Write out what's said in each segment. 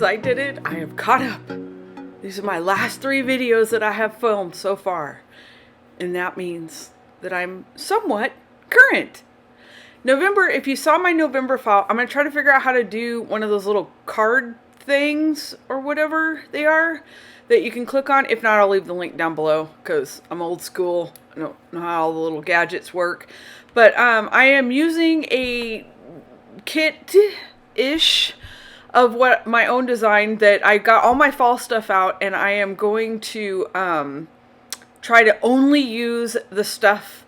as I did it, I have caught up. These are my last 3 videos that I have filmed so far. And that means that I'm somewhat current. November, if you saw my November file, I'm going to try to figure out how to do one of those little card things or whatever they are that you can click on. If not, I'll leave the link down below because I'm old school. I don't know how all the little gadgets work. But I am using a kit-ish of what my own design that I got all my fall stuff out, and I am going to try to only use the stuff,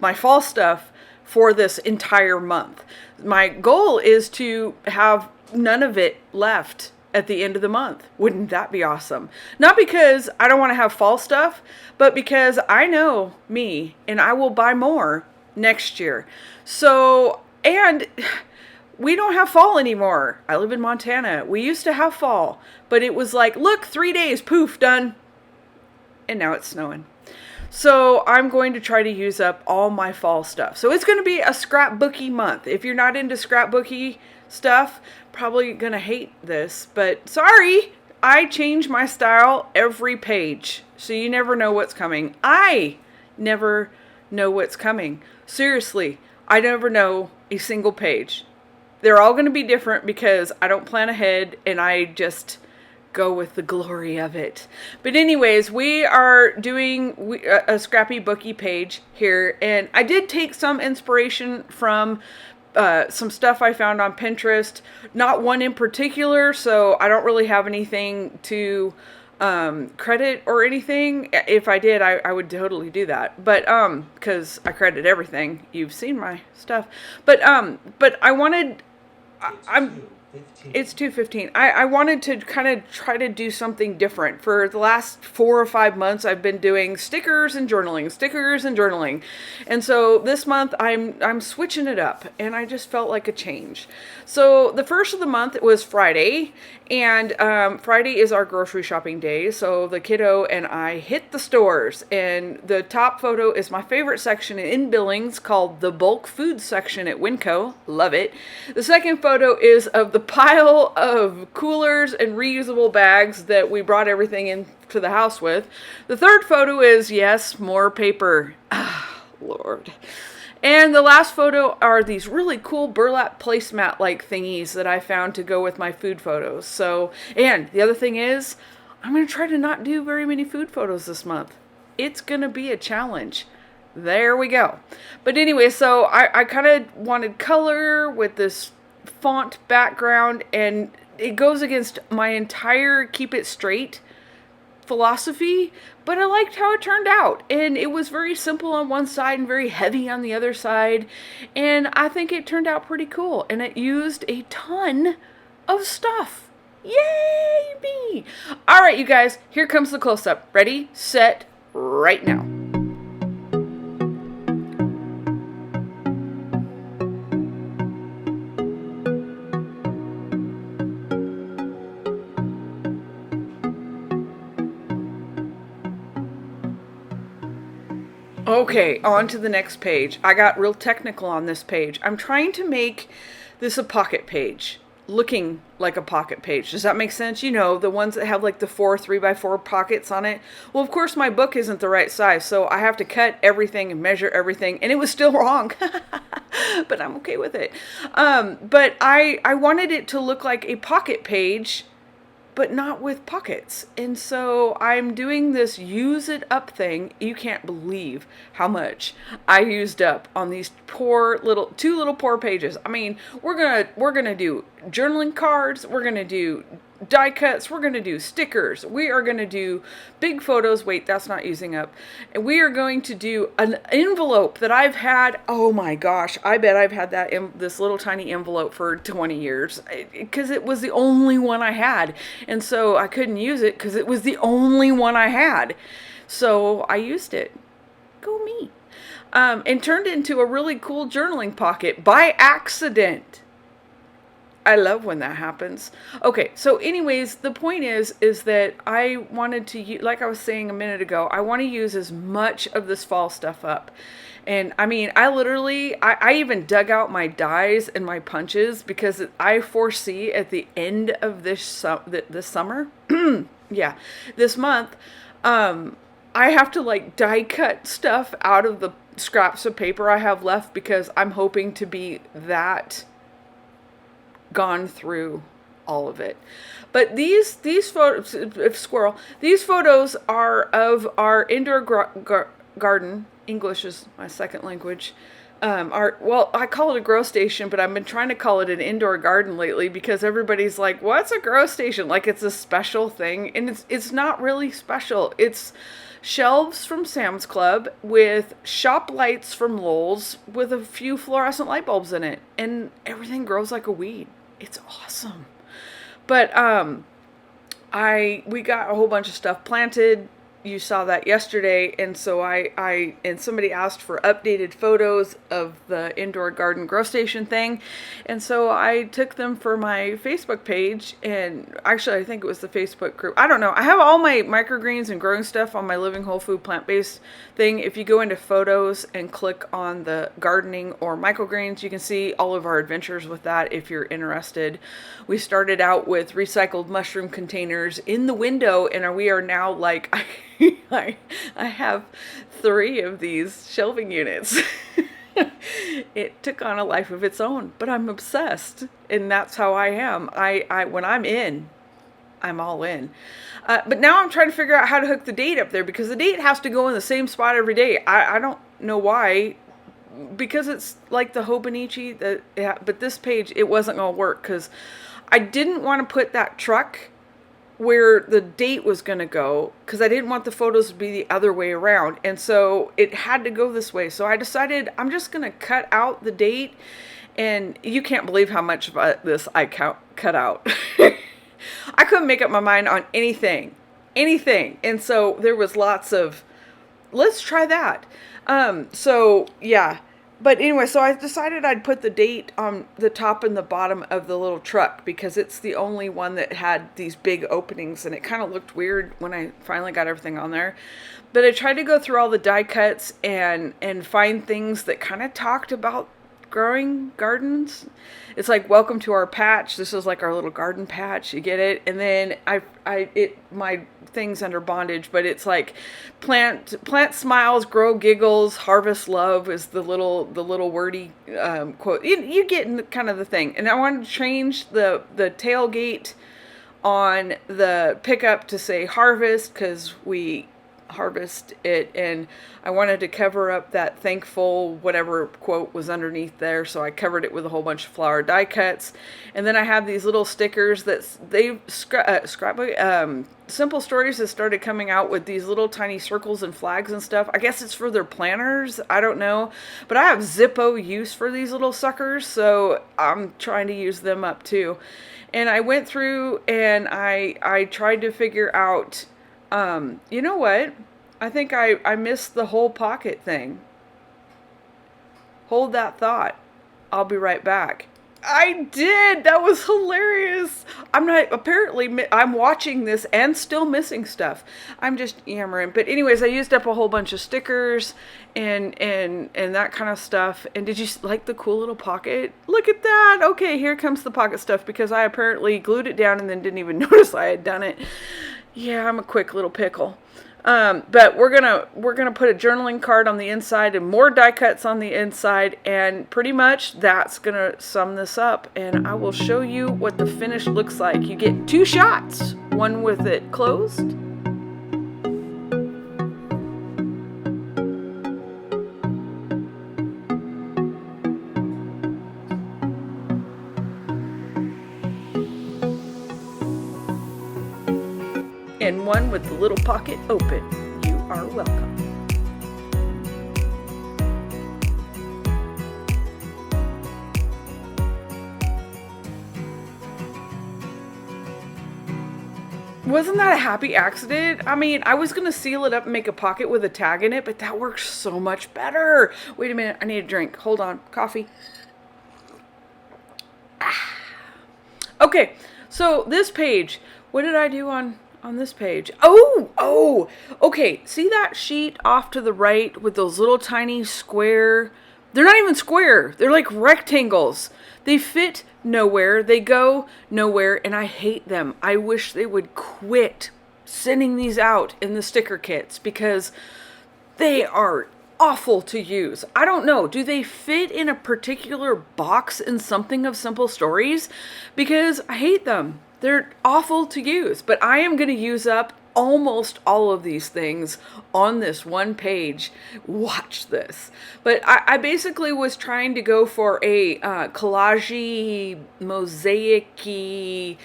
my fall stuff, for this entire month. My goal is to have none of it left at the end of the month. Wouldn't that be awesome? Not because I don't want to have fall stuff, but because I know me and I will buy more next year. So, and we don't have fall anymore. I live in Montana. We used to have fall, but it was like, look, 3 days, poof, done. And now it's snowing. So I'm going to try to use up all my fall stuff. So it's going to be a scrapbooky month. If you're not into scrapbooky stuff, probably going to hate this, but sorry, I change my style every page. So you never know what's coming. I never know what's coming. Seriously, I never know a single page. They're all going to be different because I don't plan ahead and I just go with the glory of it. But anyways, we are doing a scrappy booky page here, and I did take some inspiration from some stuff I found on Pinterest, not one in particular, so I don't really have anything to credit or anything. If I did, I would totally do that, but because I credit everything. You've seen my stuff, but I wanted It's 2:15. I wanted to kind of try to do something different. For the last 4 or 5 months, I've been doing stickers and journaling. And so this month I'm switching it up, and I just felt like a change. So the first of the month was Friday, and Friday is our grocery shopping day. So the kiddo and I hit the stores, and the top photo is my favorite section in Billings called the bulk food section at Winco. Love it. The second photo is of the pile of coolers and reusable bags that we brought everything into the house with. The third photo is, yes, more paper. Ah, Lord. And the last photo are these really cool burlap placemat-like thingies that I found to go with my food photos. So, and the other thing is, I'm going to try to not do very many food photos this month. It's going to be a challenge. There we go. But anyway, so I kind of wanted color with this font background, and it goes against my entire keep it straight philosophy, but I liked how it turned out, and it was very simple on one side and very heavy on the other side, and I think it turned out pretty cool, and it used a ton of stuff. Yay me! Alright, you guys, here comes the close-up. Ready, set, right now. Okay, on to the next page. I got real technical on this page. I'm trying to make this a pocket page, looking like a pocket page. Does that make sense? You know, the ones that have like the 4 3x4 pockets on it. Well, of course, my book isn't the right size, so I have to cut everything and measure everything, and it was still wrong. But I'm okay with it. But I wanted it to look like a pocket page, but not with pockets. And so I'm doing this use it up thing. You can't believe how much I used up on these poor little, 2 little poor pages. I mean, we're gonna do journaling cards, we're gonna do die cuts, we're gonna do stickers, we are gonna do big photos. Wait, that's not using up. And we are going to do an envelope that I've had, oh my gosh, I bet I've had that in this little tiny envelope for 20 years because it was the only one I had, and so I couldn't use it because it was the only one I had, so I used it. Go me. And turned it into a really cool journaling pocket by accident. I love when that happens. Okay, so anyways, the point is that I wanted to, like I was saying a minute ago, I want to use as much of this fall stuff up. And I mean, I literally, I even dug out my dies and my punches because I foresee at the end of this summer, yeah, this month, I have to like die cut stuff out of the scraps of paper I have left because I'm hoping to be that gone through all of it. But these photos, squirrel, these photos are of our indoor garden. English is my second language. Well, I call it a grow station, but I've been trying to call it an indoor garden lately because everybody's like, "What's a grow station?" Like it's a special thing, and it's not really special. It's shelves from Sam's Club with shop lights from Lowe's with a few fluorescent light bulbs in it, and everything grows like a weed. It's awesome. But we got a whole bunch of stuff planted. You saw that yesterday, and so and somebody asked for updated photos of the indoor garden grow station thing, and so I took them for my Facebook page, and actually I think it was the Facebook group. I don't know. I have all my microgreens and growing stuff on my Living Whole Food plant-based thing. If you go into photos and click on the gardening or microgreens, you can see all of our adventures with that if you're interested. We started out with recycled mushroom containers in the window, and we are now like I have 3 of these shelving units. It took on a life of its own, but I'm obsessed, and that's how I am. I when I'm in, I'm all in. But now I'm trying to figure out how to hook the date up there because the date has to go in the same spot every day. I don't know why, because it's like the Fauxbonichi, but this page, it wasn't going to work because I didn't want to put that truck where the date was going to go because I didn't want the photos to be the other way around, and so it had to go this way. So I decided I'm just going to cut out the date, and you can't believe how much of this I cut out. I couldn't make up my mind on anything, and so there was lots of let's try that. So yeah. But anyway, so I decided I'd put the date on the top and the bottom of the little truck because it's the only one that had these big openings, and it kind of looked weird when I finally got everything on there. But I tried to go through all the die cuts and find things that kind of talked about growing gardens. It's like, welcome to our patch. This is like our little garden patch. You get it? And then my thing's under bondage, but it's like plant smiles, grow giggles, harvest love is the little wordy quote. You get kind of the thing. And I wanted to change the tailgate on the pickup to say harvest because we harvest it, and I wanted to cover up that thankful whatever quote was underneath there, so I covered it with a whole bunch of flower die cuts. And then I have these little stickers that scrapbook Simple Stories has started coming out with these little tiny circles and flags and stuff. I guess it's for their planners, I don't know, but I have Zippo use for these little suckers, so I'm trying to use them up too. And I went through and I tried to figure out, you know what? I think I missed the whole pocket thing. Hold that thought. I'll be right back. I did! That was hilarious! I'm watching this and still missing stuff. I'm just yammering. But anyways, I used up a whole bunch of stickers and that kind of stuff. And did you like the cool little pocket? Look at that! Okay, here comes the pocket stuff because I apparently glued it down and then didn't even notice I had done it. Yeah, I'm a quick little pickle. But we're gonna put a journaling card on the inside and more die cuts on the inside, and pretty much that's gonna sum this up. And I will show you what the finish looks like. You get 2 shots, one with it closed. And one with the little pocket open. You are welcome. Wasn't that a happy accident? I mean, I was going to seal it up and make a pocket with a tag in it, but that works so much better. Wait a minute, I need a drink. Hold on. Coffee. Okay, so this page, what did I do on this page? Oh, okay. See that sheet off to the right with those little tiny square? They're not even square. They're like rectangles. They fit nowhere. They go nowhere, and I hate them. I wish they would quit sending these out in the sticker kits because they are awful to use. I don't know. Do they fit in a particular box in something of simple stories? Because I hate them. They're awful to use. But I am going to use up almost all of these things on this one page. Watch this. But I basically was trying to go for a collage-y, mosaic-y,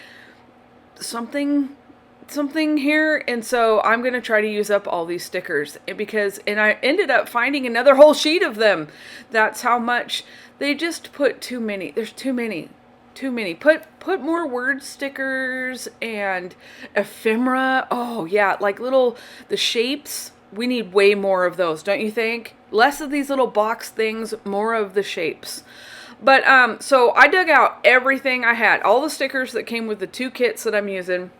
something here, and so I'm gonna try to use up all these stickers and I ended up finding another whole sheet of them. That's how much they just put too many. There's too many. Put more word stickers and ephemera. Oh yeah, like the shapes. We need way more of those, don't you think? Less of these little box things, more of the shapes. But so I dug out everything I had, all the stickers that came with the 2 kits that I'm using.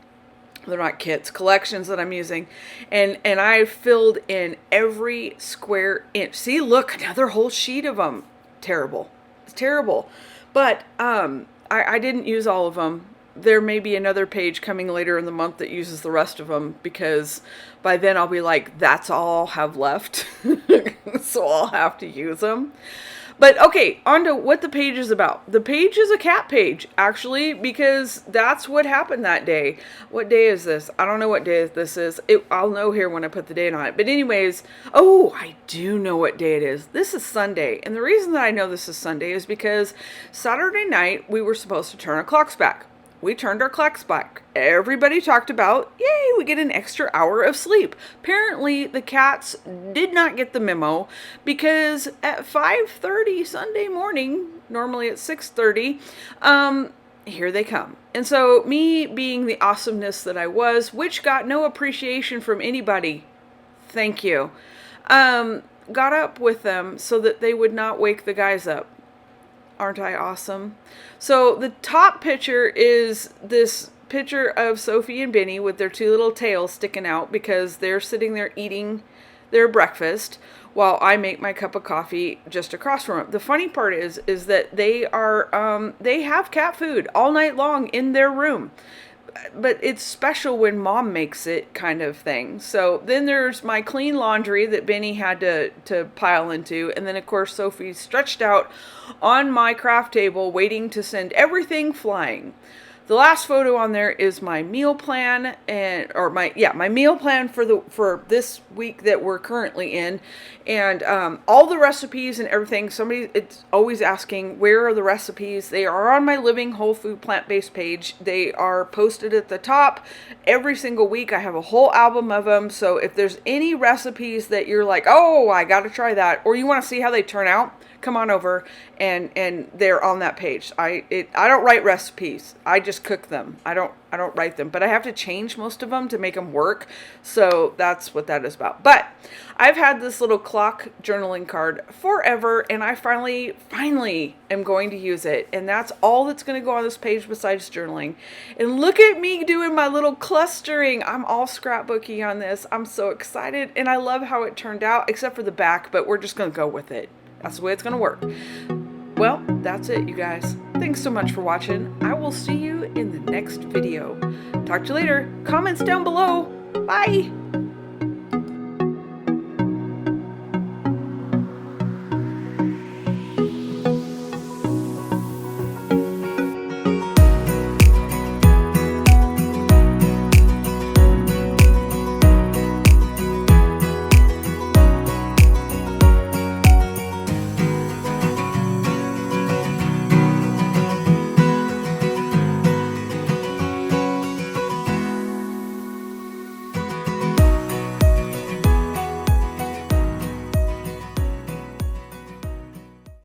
They're not kits, collections that I'm using. And I filled in every square inch. See, look, another whole sheet of them. Terrible. It's terrible. But I didn't use all of them. There may be another page coming later in the month that uses the rest of them, because by then I'll be like, that's all I'll have left. So I'll have to use them. But okay, on to what the page is about. The page is a cat page, actually, because that's what happened that day. What day is this? I don't know what day this is. I'll know here when I put the date on it. But anyways, oh, I do know what day it is. This is Sunday. And the reason that I know this is Sunday is because Saturday night we were supposed to turn our clocks back. We turned our clocks back. Everybody talked about, yay, we get an extra hour of sleep. Apparently, the cats did not get the memo because at 5:30 Sunday morning, normally at 6:30, here they come. And so me being the awesomeness that I was, which got no appreciation from anybody, thank you, got up with them so that they would not wake the guys up. Aren't I awesome? So the top picture is this picture of Sophie and Benny with their 2 little tails sticking out because they're sitting there eating their breakfast while I make my cup of coffee just across from them. The funny part is that they have cat food all night long in their room. But it's special when mom makes it, kind of thing. So then there's my clean laundry that Benny had to pile into. And then, of course, Sophie's stretched out on my craft table waiting to send everything flying. The last photo on there is my meal plan my meal plan for this week that we're currently in, and all the recipes and everything. It's always asking, where are the recipes? They are on my Living Whole Food Plant-Based page. They are posted at the top every single week. I have a whole album of them. So if there's any recipes that you're like, oh, I got to try that, or you want to see how they turn out, come on over and they're on that page. I don't write recipes. I just cook them. I don't write them, but I have to change most of them to make them work. So that's what that is about. But I've had this little clock journaling card forever, and I finally am going to use it. And that's all that's going to go on this page besides journaling. And look at me doing my little clustering. I'm all scrapbooky on this. I'm so excited, and I love how it turned out, except for the back, but we're just going to go with it. That's the way it's going to work. Well, that's it, you guys. Thanks so much for watching. I will see you in the next video. Talk to you later. Comments down below. Bye.